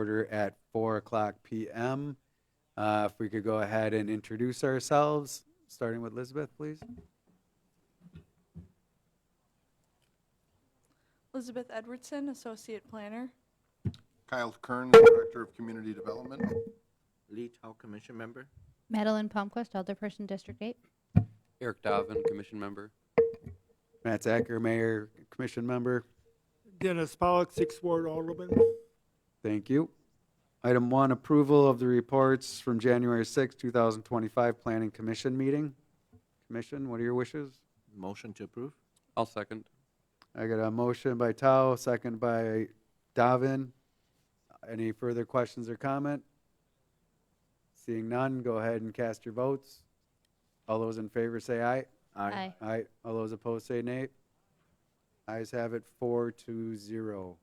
order at 4:00 p.m. If we could go ahead and introduce ourselves, starting with Elizabeth, please. Elizabeth Edwardson, Associate Planner. Kyle Kearns, Director of Community Development. Lee Chow, Commission Member. Madeline Palmquist, Alderperson, District 8. Eric Donovan, Commission Member. Matt Zacher, Mayor, Commission Member. Dennis Pollock, 6th Ward Alderman. Thank you. Item 1, approval of the reports from January 6, 2025 Planning Commission meeting. Commission, what are your wishes? Motion to approve. I'll second. I got a motion by Tao, second by Davin. Any further questions or comment? Seeing none, go ahead and cast your votes. All those in favor say aye. Aye. Aye. All those opposed say nay. Ayes have it 4-0.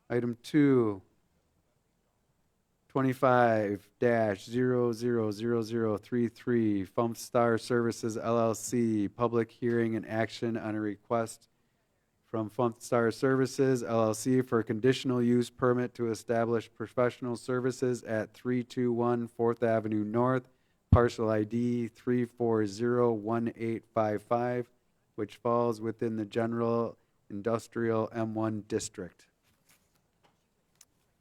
Item 2, 25-000033, Fump Star Services LLC, public hearing and action on a request from Fump Star Services LLC for a conditional use permit to establish professional services at 321 4th Avenue North, parcel ID 3401855, which falls within the General Industrial M1 District.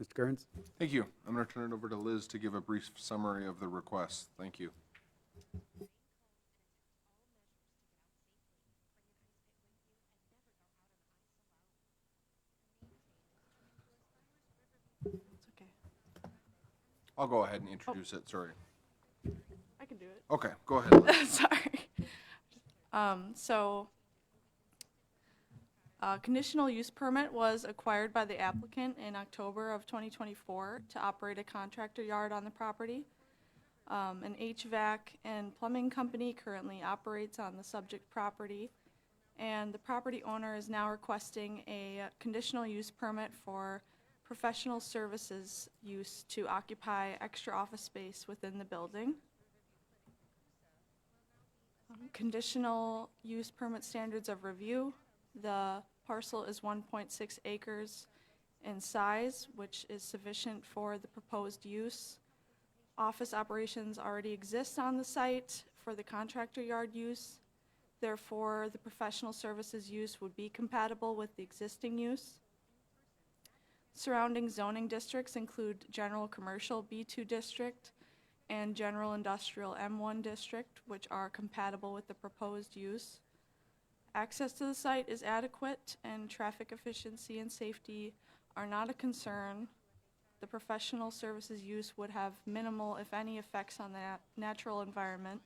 Mr. Kearns? Thank you. I'm going to turn it over to Liz to give a brief summary of the request. Thank you. It's okay. I'll go ahead and introduce it. Sorry. I can do it. Okay, go ahead, Liz. Sorry. Conditional use permit was acquired by the applicant in October of 2024 to operate a contractor yard on the property. An HVAC and plumbing company currently operates on the subject property, and the property owner is now requesting a conditional use permit for professional services use to occupy extra office space within the building. Conditional use permit standards of review. The parcel is 1.6 acres in size, which is sufficient for the proposed use. Office operations already exist on the site for the contractor yard use. Therefore, the professional services use would be compatible with the existing use. Surrounding zoning districts include general commercial B2 district and general industrial M1 district, which are compatible with the proposed use. Access to the site is adequate, and traffic efficiency and safety are not a concern. The professional services use would have minimal, if any, effects on the natural environment,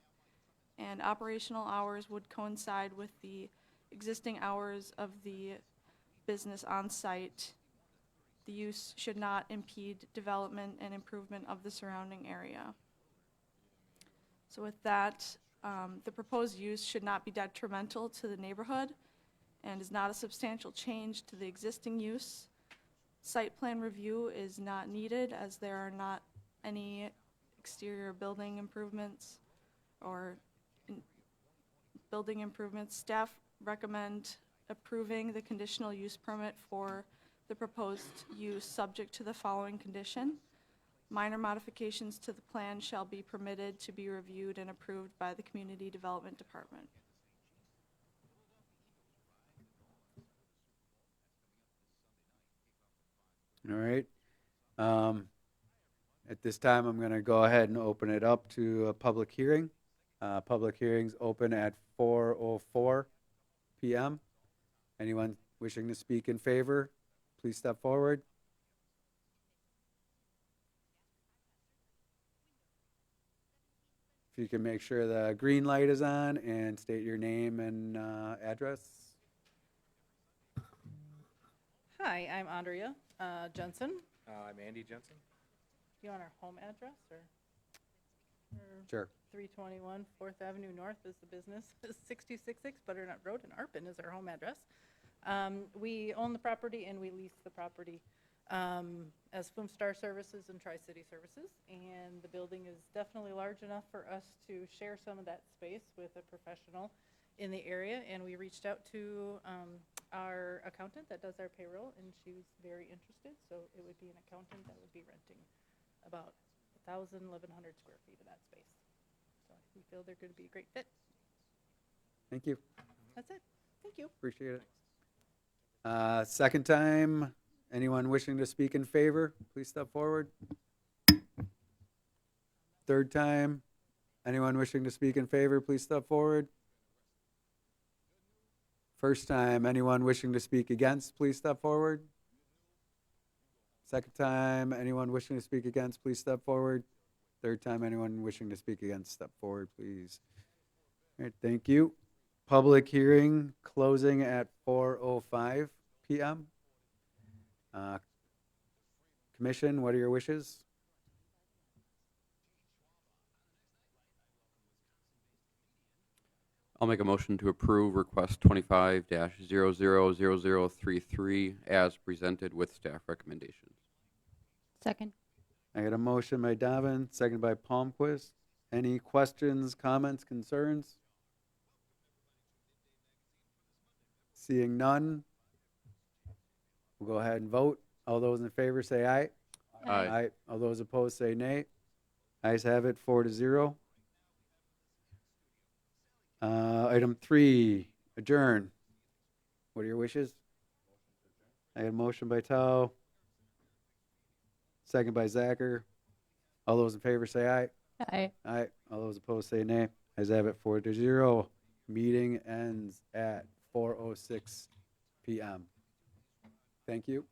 and operational hours would coincide with the existing hours of the business on site. The use should not impede development and improvement of the surrounding area. So with that, the proposed use should not be detrimental to the neighborhood and is not a substantial change to the existing use. Site plan review is not needed as there are not any exterior building improvements or building improvements. Staff recommend approving the conditional use permit for the proposed use subject to the following condition. Minor modifications to the plan shall be permitted to be reviewed and approved by the Community Development Department. All right. At this time, I'm going to go ahead and open it up to a public hearing. Public hearings open at 4:04 p.m. Anyone wishing to speak in favor, please step forward. If you can make sure the green light is on and state your name and address. Hi, I'm Andrea Jensen. I'm Andy Jensen. Do you want our home address or Sure. 321 4th Avenue North is the business. 6266 Butternut Road in Arpin is our home address. We own the property and we lease the property as Fump Star Services and Tri-City Services, and the building is definitely large enough for us to share some of that space with a professional in the area, and we reached out to our accountant that does our payroll, and she was very interested, so it would be an accountant that would be renting about 1,100 square feet of that space. So we feel they're going to be a great fit. Thank you. That's it. Thank you. Appreciate it. Second time, anyone wishing to speak in favor, please step forward. Third time, anyone wishing to speak in favor, please step forward. First time, anyone wishing to speak against, please step forward. Second time, anyone wishing to speak against, please step forward. Third time, anyone wishing to speak against, step forward, please. All right, thank you. Public hearing closing at 4:05 PM. Commission, what are your wishes? I'll make a motion to approve request 25-000033 as presented with staff recommendations. Second. I got a motion by Donovan, second by Palmquist. Any questions, comments, concerns? Seeing none, we'll go ahead and vote. All those in favor say aye. Aye. All those opposed say nay. Ayes have it, 4-0. Item 3, adjourn. What are your wishes? I got a motion by Tao, second by Zacher. All those in favor say aye. Aye. Aye. All those opposed say nay. Ayes have it, 4-0. Meeting ends at 4:06 PM. Thank you.